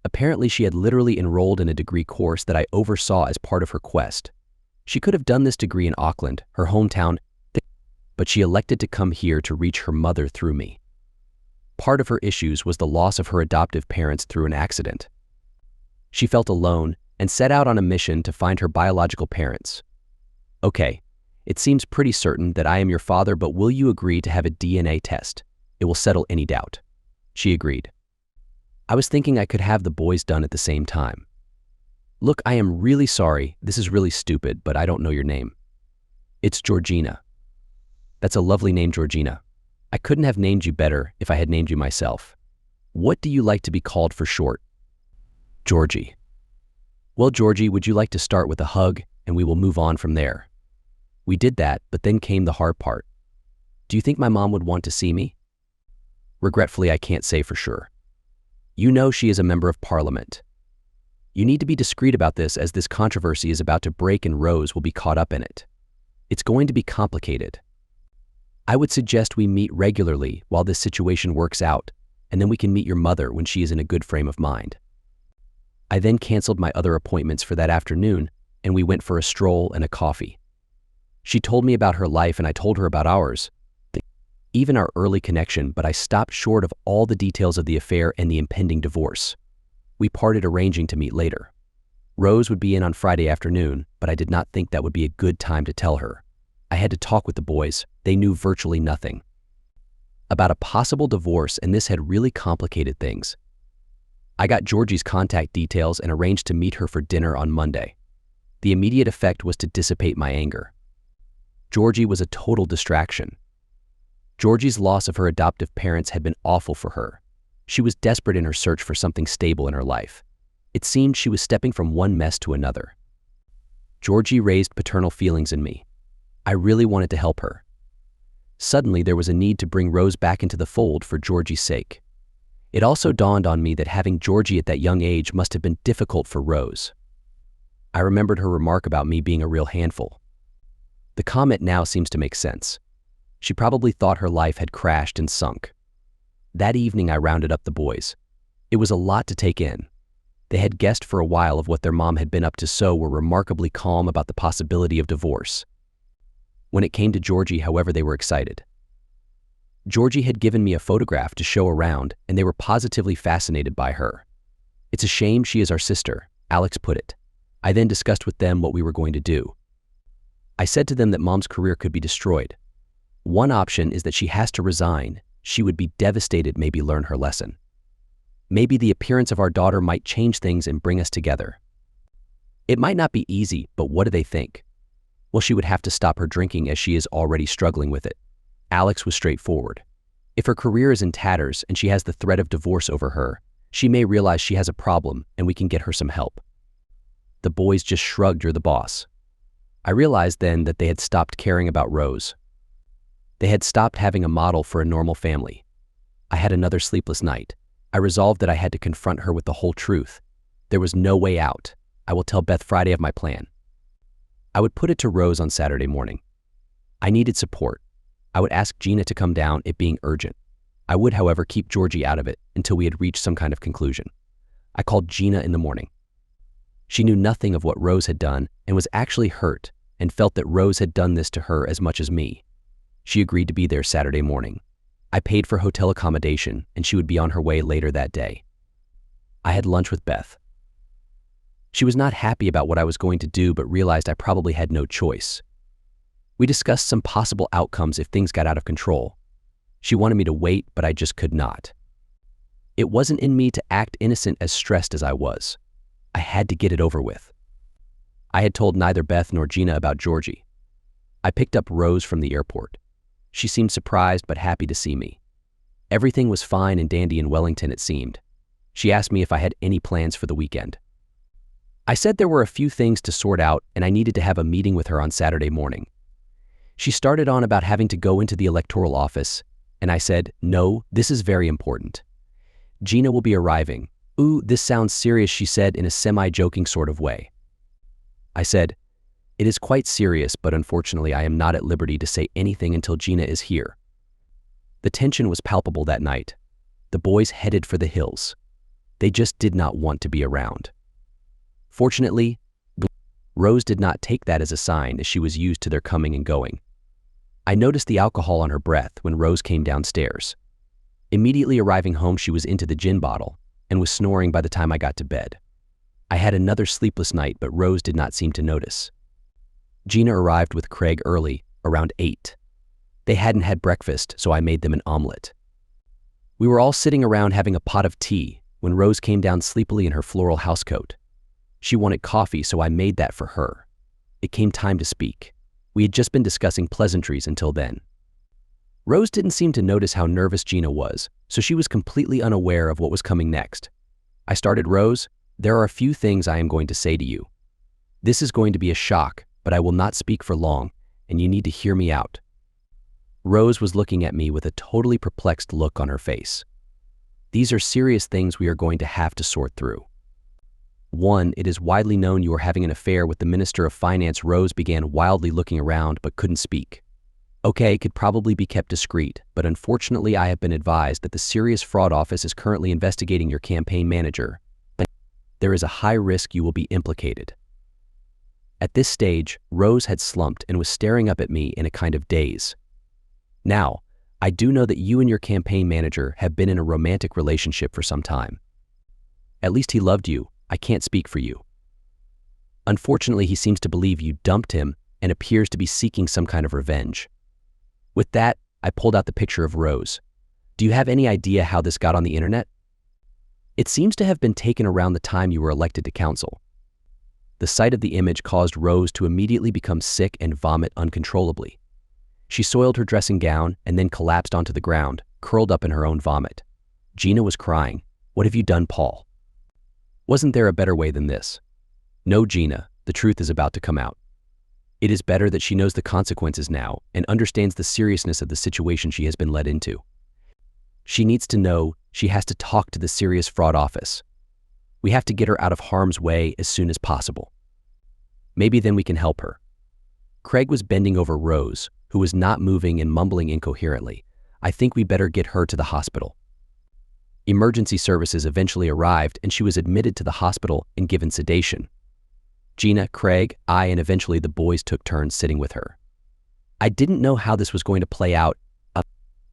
[SPEAKER 1] Apparently, she had literally enrolled in a degree course that I oversaw as part of her quest. She could have done this degree in Auckland, her hometown, but she elected to come here to reach her mother through me. Part of her issues was the loss of her adoptive parents through an accident. She felt alone and set out on a mission to find her biological parents. Okay, it seems pretty certain that I am your father, but will you agree to have a DNA test? It will settle any doubt. She agreed. I was thinking I could have the boys done at the same time. Look, I am really sorry. This is really stupid, but I don't know your name. It's Georgina. That's a lovely name, Georgina. I couldn't have named you better if I had named you myself. What do you like to be called for short? Georgie. Well, Georgie, would you like to start with a hug and we will move on from there? We did that, but then came the hard part. Do you think my mom would want to see me? Regretfully, I can't say for sure. You know she is a member of Parliament. You need to be discreet about this, as this controversy is about to break and Rose will be caught up in it. It's going to be complicated. I would suggest we meet regularly while this situation works out, and then we can meet your mother when she is in a good frame of mind. I then canceled my other appointments for that afternoon, and we went for a stroll and a coffee. She told me about her life and I told her about ours, even our early connection, but I stopped short of all the details of the affair and the impending divorce. We parted arranging to meet later. Rose would be in on Friday afternoon, but I did not think that would be a good time to tell her. I had to talk with the boys. They knew virtually nothing about a possible divorce, and this had really complicated things. I got Georgie's contact details and arranged to meet her for dinner on Monday. The immediate effect was to dissipate my anger. Georgie was a total distraction. Georgie's loss of her adoptive parents had been awful for her. She was desperate in her search for something stable in her life. It seemed she was stepping from one mess to another. Georgie raised paternal feelings in me. I really wanted to help her. Suddenly, there was a need to bring Rose back into the fold for Georgie's sake. It also dawned on me that having Georgie at that young age must have been difficult for Rose. I remembered her remark about me being a real handful. The comment now seems to make sense. She probably thought her life had crashed and sunk. That evening, I rounded up the boys. It was a lot to take in. They had guessed for a while of what their mom had been up to, so were remarkably calm about the possibility of divorce. When it came to Georgie, however, they were excited. Georgie had given me a photograph to show around, and they were positively fascinated by her. It's a shame she is our sister, Alex put it. I then discussed with them what we were going to do. I said to them that Mom's career could be destroyed. One option is that she has to resign. She would be devastated, maybe learn her lesson. Maybe the appearance of our daughter might change things and bring us together. It might not be easy, but what do they think? Well, she would have to stop her drinking, as she is already struggling with it. Alex was straightforward. If her career is in tatters and she has the threat of divorce over her, she may realize she has a problem and we can get her some help. The boys just shrugged. You're the boss. I realized then that they had stopped caring about Rose. They had stopped having a model for a normal family. I had another sleepless night. I resolved that I had to confront her with the whole truth. There was no way out. I will tell Beth Friday of my plan. I would put it to Rose on Saturday morning. I needed support. I would ask Gina to come down, it being urgent. I would, however, keep Georgie out of it until we had reached some kind of conclusion. I called Gina in the morning. She knew nothing of what Rose had done and was actually hurt and felt that Rose had done this to her as much as me. She agreed to be there Saturday morning. I paid for hotel accommodation and she would be on her way later that day. I had lunch with Beth. She was not happy about what I was going to do but realized I probably had no choice. We discussed some possible outcomes if things got out of control. She wanted me to wait, but I just could not. It wasn't in me to act innocent as stressed as I was. I had to get it over with. I had told neither Beth nor Gina about Georgie. I picked up Rose from the airport. She seemed surprised but happy to see me. Everything was fine and dandy in Wellington, it seemed. She asked me if I had any plans for the weekend. I said there were a few things to sort out and I needed to have a meeting with her on Saturday morning. She started on about having to go into the electoral office, and I said, no, this is very important. Gina will be arriving. Ooh, this sounds serious, she said in a semi-joking sort of way. I said, it is quite serious, but unfortunately I am not at liberty to say anything until Gina is here. The tension was palpable that night. The boys headed for the hills. They just did not want to be around. Fortunately, Rose did not take that as a sign as she was used to their coming and going. I noticed the alcohol on her breath when Rose came downstairs. Immediately arriving home, she was into the gin bottle and was snoring by the time I got to bed. I had another sleepless night, but Rose did not seem to notice. Gina arrived with Craig early, around 8. They hadn't had breakfast, so I made them an omelet. We were all sitting around having a pot of tea when Rose came down sleepily in her floral housecoat. She wanted coffee, so I made that for her. It came time to speak. We had just been discussing pleasantries until then. Rose didn't seem to notice how nervous Gina was, so she was completely unaware of what was coming next. I started, Rose, there are a few things I am going to say to you. This is going to be a shock, but I will not speak for long, and you need to hear me out. Rose was looking at me with a totally perplexed look on her face. These are serious things we are going to have to sort through. 1. It is widely known you are having an affair with the Minister of Finance. Rose began wildly looking around but couldn't speak. Okay, could probably be kept discreet, but unfortunately I have been advised that the Serious Fraud Office is currently investigating your campaign manager. There is a high risk you will be implicated. At this stage, Rose had slumped and was staring up at me in a kind of daze. Now, I do know that you and your campaign manager have been in a romantic relationship for some time. At least he loved you. I can't speak for you. Unfortunately, he seems to believe you dumped him and appears to be seeking some kind of revenge. With that, I pulled out the picture of Rose. Do you have any idea how this got on the internet? It seems to have been taken around the time you were elected to council. The sight of the image caused Rose to immediately become sick and vomit uncontrollably. She soiled her dressing gown and then collapsed onto the ground, curled up in her own vomit. Gina was crying. What have you done, Paul? Wasn't there a better way than this? No, Gina, the truth is about to come out. It is better that she knows the consequences now and understands the seriousness of the situation she has been led into. She needs to know she has to talk to the Serious Fraud Office. We have to get her out of harm's way as soon as possible. Maybe then we can help her. Craig was bending over Rose, who was not moving and mumbling incoherently. I think we better get her to the hospital. Emergency services eventually arrived and she was admitted to the hospital and given sedation. Gina, Craig, I, and eventually the boys took turns sitting with her. I didn't know how this was going to play out,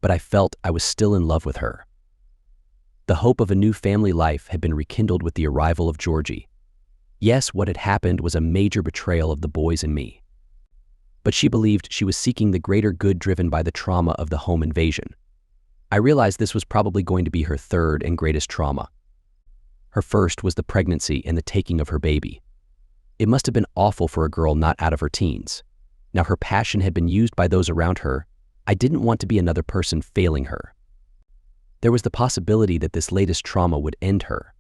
[SPEAKER 1] but I felt I was still in love with her. The hope of a new family life had been rekindled with the arrival of Georgie. Yes, what had happened was a major betrayal of the boys and me. But she believed she was seeking the greater good driven by the trauma of the home invasion. I realized this was probably going to be her third and greatest trauma. Her first was the pregnancy and the taking of her baby. It must have been awful for a girl not out of her teens. Now her passion had been used by those around her. I didn't want to be another person failing her. There was the possibility that this latest trauma would end her.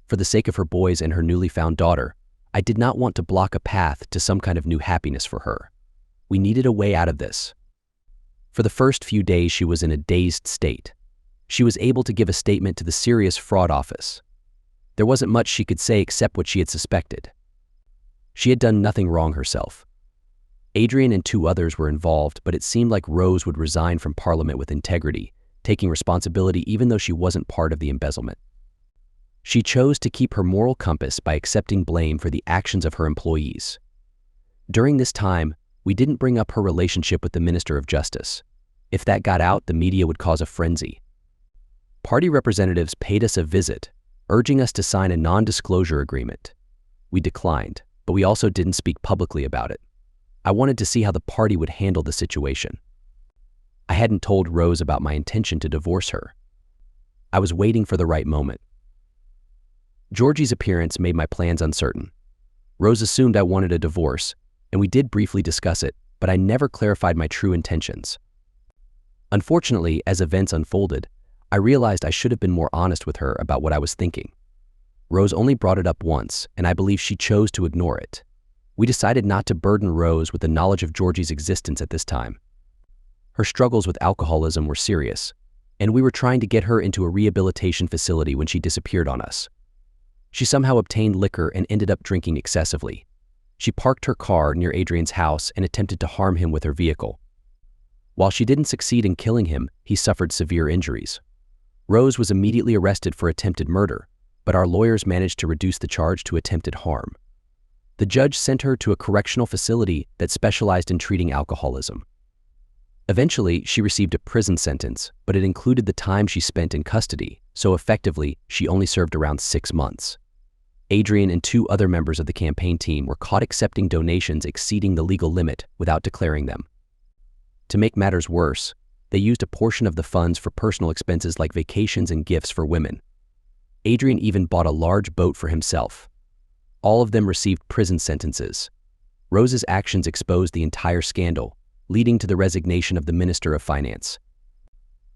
[SPEAKER 1] For the sake of her boys and her newly found daughter, I did not want to block a path to some kind of new happiness for her. We needed a way out of this. For the first few days, she was in a dazed state. She was able to give a statement to the Serious Fraud Office. There wasn't much she could say except what she had suspected. She had done nothing wrong herself. Adrian and two others were involved, but it seemed like Rose would resign from Parliament with integrity, taking responsibility even though she wasn't part of the embezzlement. She chose to keep her moral compass by accepting blame for the actions of her employees. During this time, we didn't bring up her relationship with the Minister of Justice. If that got out, the media would cause a frenzy. Party representatives paid us a visit, urging us to sign a non-disclosure agreement. We declined, but we also didn't speak publicly about it. I wanted to see how the party would handle the situation. I hadn't told Rose about my intention to divorce her. I was waiting for the right moment. Georgie's appearance made my plans uncertain. Rose assumed I wanted a divorce, and we did briefly discuss it, but I never clarified my true intentions. Unfortunately, as events unfolded, I realized I should have been more honest with her about what I was thinking. Rose only brought it up once, and I believe she chose to ignore it. We decided not to burden Rose with the knowledge of Georgie's existence at this time. Her struggles with alcoholism were serious, and we were trying to get her into a rehabilitation facility when she disappeared on us. She somehow obtained liquor and ended up drinking excessively. She parked her car near Adrian's house and attempted to harm him with her vehicle. While she didn't succeed in killing him, he suffered severe injuries. Rose was immediately arrested for attempted murder, but our lawyers managed to reduce the charge to attempted harm. The judge sent her to a correctional facility that specialized in treating alcoholism. Eventually, she received a prison sentence, but it included the time she spent in custody, so effectively, she only served around 6 months. Adrian and two other members of the campaign team were caught accepting donations exceeding the legal limit without declaring them. To make matters worse, they used a portion of the funds for personal expenses like vacations and gifts for women. Adrian even bought a large boat for himself. All of them received prison sentences. Rose's actions exposed the entire scandal, leading to the resignation of the Minister of Finance.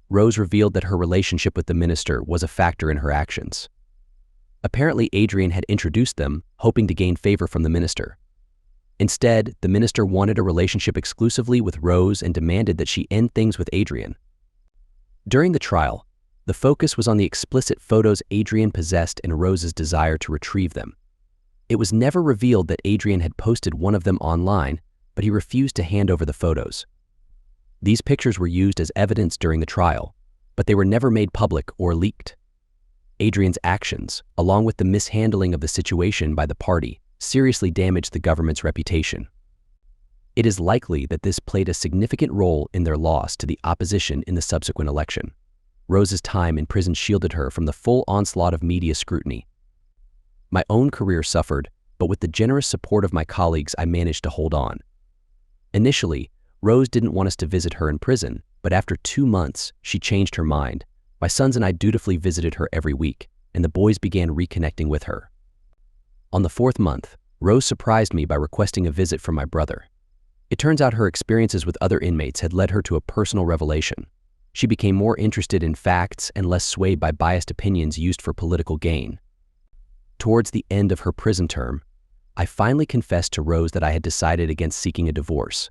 [SPEAKER 1] Rose revealed that her relationship with the minister was a factor in her actions. Apparently, Adrian had introduced them, hoping to gain favor from the minister. Instead, the minister wanted a relationship exclusively with Rose and demanded that she end things with Adrian. During the trial, the focus was on the explicit photos Adrian possessed and Rose's desire to retrieve them. It was never revealed that Adrian had posted one of them online, but he refused to hand over the photos. These pictures were used as evidence during the trial, but they were never made public or leaked. Adrian's actions, along with the mishandling of the situation by the party, seriously damaged the government's reputation. It is likely that this played a significant role in their loss to the opposition in the subsequent election. Rose's time in prison shielded her from the full onslaught of media scrutiny. My own career suffered, but with the generous support of my colleagues, I managed to hold on. Initially, Rose didn't want us to visit her in prison, but after 2 months, she changed her mind. My sons and I dutifully visited her every week, and the boys began reconnecting with her. On the 4th month, Rose surprised me by requesting a visit from my brother. It turns out her experiences with other inmates had led her to a personal revelation. She became more interested in facts and less swayed by biased opinions used for political gain. Towards the end of her prison term, I finally confessed to Rose that I had decided against seeking a divorce.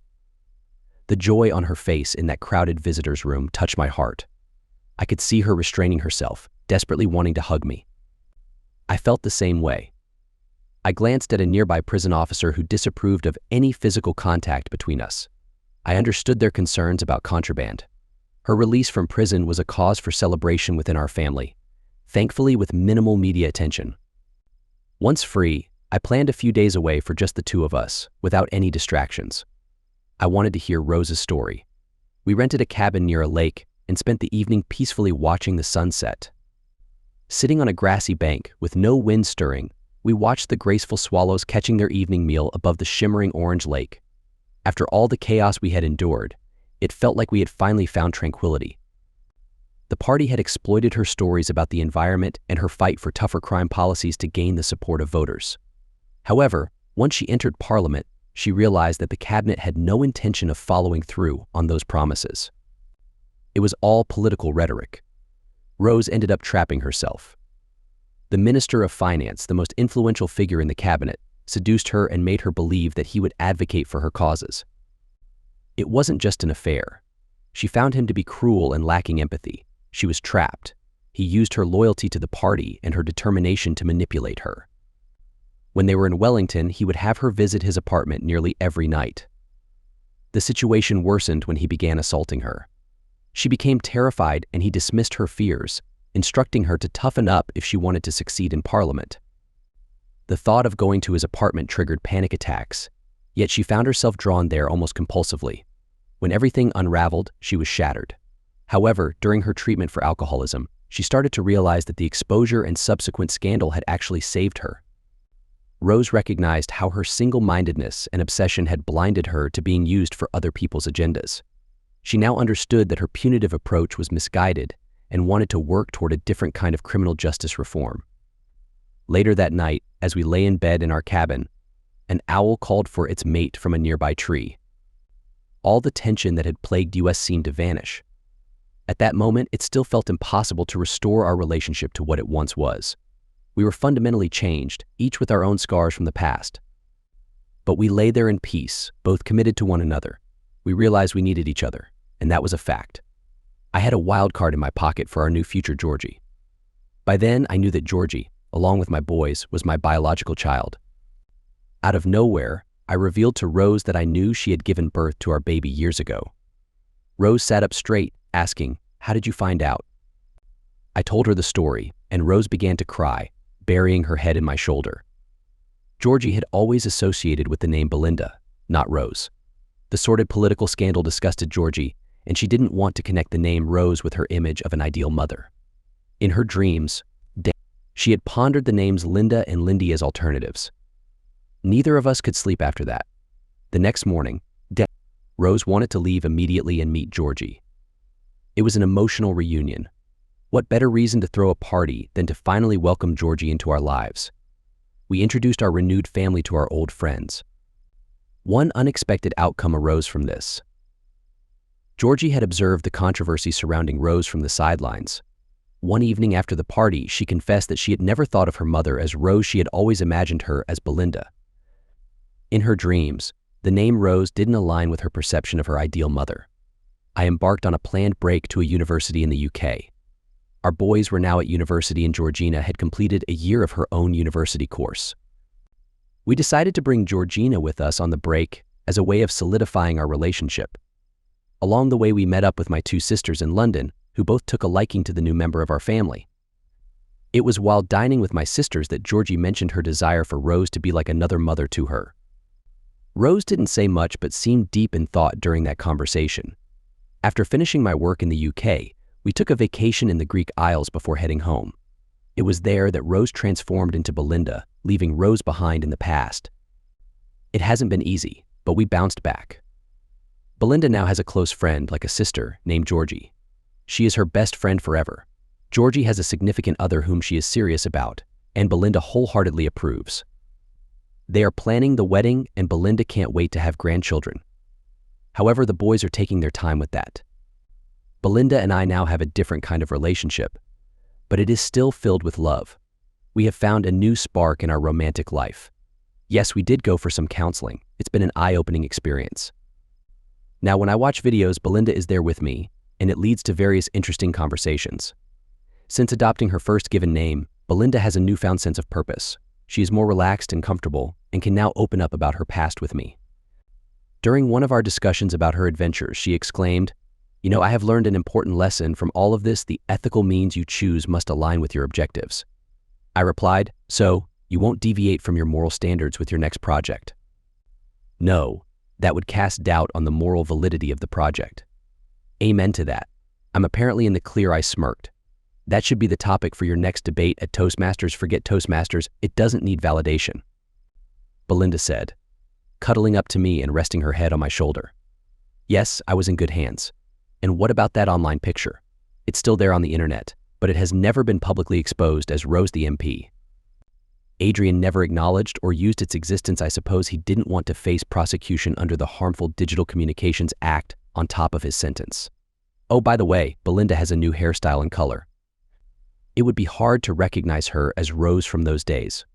[SPEAKER 1] The joy on her face in that crowded visitor's room touched my heart. I could see her restraining herself, desperately wanting to hug me. I felt the same way. I glanced at a nearby prison officer who disapproved of any physical contact between us. I understood their concerns about contraband. Her release from prison was a cause for celebration within our family, thankfully with minimal media attention. Once free, I planned a few days away for just the two of us, without any distractions. I wanted to hear Rose's story. We rented a cabin near a lake and spent the evening peacefully watching the sunset. Sitting on a grassy bank with no wind stirring, we watched the graceful swallows catching their evening meal above the shimmering orange lake. After all the chaos we had endured, it felt like we had finally found tranquility. The party had exploited her stories about the environment and her fight for tougher crime policies to gain the support of voters. However, once she entered Parliament, she realized that the cabinet had no intention of following through on those promises. It was all political rhetoric. Rose ended up trapping herself. The Minister of Finance, the most influential figure in the cabinet, seduced her and made her believe that he would advocate for her causes. It wasn't just an affair. She found him to be cruel and lacking empathy. She was trapped. He used her loyalty to the party and her determination to manipulate her. When they were in Wellington, he would have her visit his apartment nearly every night. The situation worsened when he began assaulting her. She became terrified and he dismissed her fears, instructing her to toughen up if she wanted to succeed in Parliament. The thought of going to his apartment triggered panic attacks, yet she found herself drawn there almost compulsively. When everything unraveled, she was shattered. However, during her treatment for alcoholism, she started to realize that the exposure and subsequent scandal had actually saved her. Rose recognized how her single-mindedness and obsession had blinded her to being used for other people's agendas. She now understood that her punitive approach was misguided and wanted to work toward a different kind of criminal justice reform. Later that night, as we lay in bed in our cabin, an owl called for its mate from a nearby tree. All the tension that had plagued us seemed to vanish. At that moment, it still felt impossible to restore our relationship to what it once was. We were fundamentally changed, each with our own scars from the past. But we lay there in peace, both committed to one another. We realized we needed each other, and that was a fact. I had a wild card in my pocket for our new future Georgie. By then, I knew that Georgie, along with my boys, was my biological child. Out of nowhere, I revealed to Rose that I knew she had given birth to our baby years ago. Rose sat up straight, asking, "How did you find out?" I told her the story, and Rose began to cry, burying her head in my shoulder. Georgie had always associated with the name Belinda, not Rose. The sordid political scandal disgusted Georgie, and she didn't want to connect the name Rose with her image of an ideal mother. In her dreams, she had pondered the names Linda and Lindy as alternatives. Neither of us could sleep after that. The next morning, Rose wanted to leave immediately and meet Georgie. It was an emotional reunion. What better reason to throw a party than to finally welcome Georgie into our lives? We introduced our renewed family to our old friends. One unexpected outcome arose from this. Georgie had observed the controversy surrounding Rose from the sidelines. One evening after the party, she confessed that she had never thought of her mother as Rose. She had always imagined her as Belinda. In her dreams, the name Rose didn't align with her perception of her ideal mother. I embarked on a planned break to a university in the UK. Our boys were now at university and Georgina had completed a year of her own university course. We decided to bring Georgina with us on the break as a way of solidifying our relationship. Along the way, we met up with my two sisters in London, who both took a liking to the new member of our family. It was while dining with my sisters that Georgie mentioned her desire for Rose to be like another mother to her. Rose didn't say much but seemed deep in thought during that conversation. After finishing my work in the UK, we took a vacation in the Greek Isles before heading home. It was there that Rose transformed into Belinda, leaving Rose behind in the past. It hasn't been easy, but we bounced back. Belinda now has a close friend, like a sister, named Georgie. She is her best friend forever. Georgie has a significant other whom she is serious about, and Belinda wholeheartedly approves. They are planning the wedding, and Belinda can't wait to have grandchildren. However, the boys are taking their time with that. Belinda and I now have a different kind of relationship, but it is still filled with love. We have found a new spark in our romantic life. Yes, we did go for some counseling. It's been an eye-opening experience. Now, when I watch videos, Belinda is there with me, and it leads to various interesting conversations. Since adopting her first given name, Belinda has a newfound sense of purpose. She is more relaxed and comfortable and can now open up about her past with me. During one of our discussions about her adventures, she exclaimed, "You know, I have learned an important lesson from all of this. The ethical means you choose must align with your objectives." I replied, "So, you won't deviate from your moral standards with your next project?" "No, that would cast doubt on the moral validity of the project." "Amen to that. I'm apparently in the clear," I smirked. "That should be the topic for your next debate at Toastmasters." "Forget Toastmasters, it doesn't need validation," Belinda said, cuddling up to me and resting her head on my shoulder. Yes, I was in good hands. And what about that online picture? It's still there on the internet, but it has never been publicly exposed as Rose the MP. Adrian never acknowledged or used its existence. I suppose he didn't want to face prosecution under the Harmful Digital Communications Act on top of his sentence. Oh, by the way, Belinda has a new hairstyle and color. It would be hard to recognize her as Rose from those days.